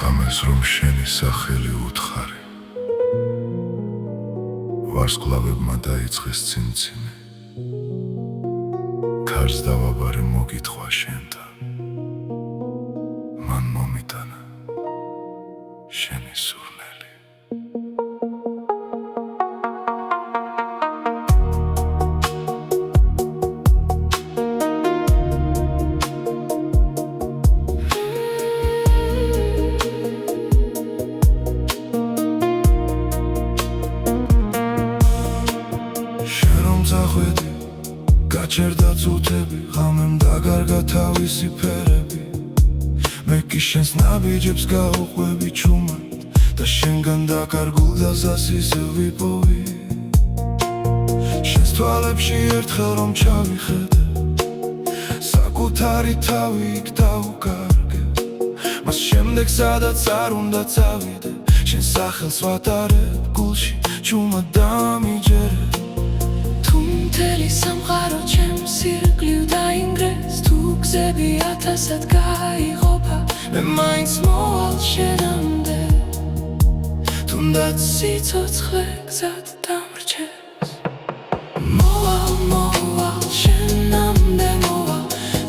ამას რომ შენი სახელი უთხარი ვარსკვლავებმა დაიწყეს ციმციმე ქარს დავაბარე მოგითხვა შენთან მან მომიტანა შენი სურნელი ზახვედი გაჩერდა წუთები ღამემ დაგარგა თავისი ფერები მე კი შენს ნაბიჯებს გაუყვები ჩუმად და შენგან დაკარგულდა ზასიზე ვიპოვი შენს თვალებში ერთხელ რომ ჩავიხედე საკუთარი თავი იქ დაუკარგე მას შემდეგ სადაც არ უნდა წავიდე შენ სახელს ვატარებ გულში ჩუმად დამიჯერე მთელი სამყარო ჩემს ირგვლივ დაინგრეს თუ გზები ათასად გაიყოფა მე მაინც მოვალ შენამდე თუნდაც სიცოცხლე გზად დამრჩეს მოვალ შენამდე მოვალ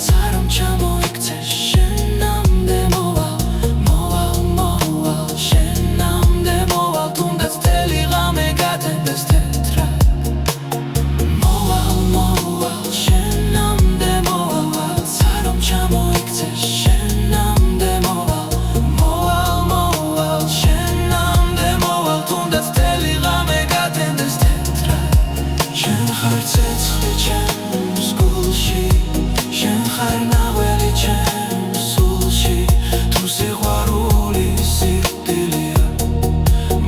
სარომ ჩამოიქცეს შენამდე მოვალ შენამდე მოვალ თუნდაც მთელი ღამე გადენდეს ცეცხლი ჩემს გულში შენ ხარ ნაღველი ჩემს სულში თუ სიყვარული სიკვდილია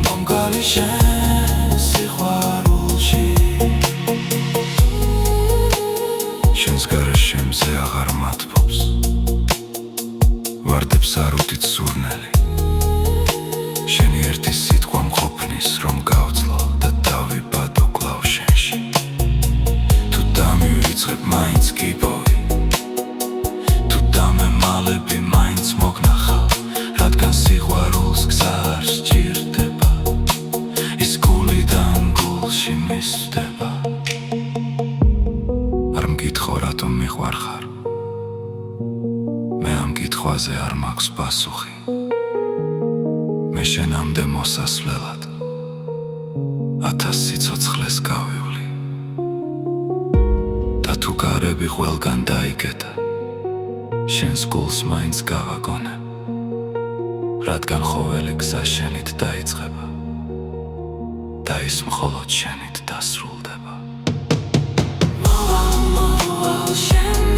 მომგალი შენ სიყვარულში შენს გარეშემზე აღარ მათბობს ვარდებს არ უდით სურნელი შენი ერთი სიტყვა მყოფნის რომ გავძლო და დავიბადო კლავ შენში ვიწყებ მაინც გიპოვი თუ დამემალები მაინც მოგნახავ რადგან სიყვარულს გზა არ სჭირდება ის გულიდან გულში მისდება არ მგითხო რატომ მიყვარხარ მე ამ კითხვაზე არ მაქვს პასუხი მე შენამდე მოსასვლელად 1000 სიცოცხლეს გავივლი თუ გარები ყველგან დაიგედა შენს გულს მაინც გავაგონე რადგან ყოველი გზა შენით დაიწყება და ის მხოლოდ შენით დასრულდება მოვალ შენ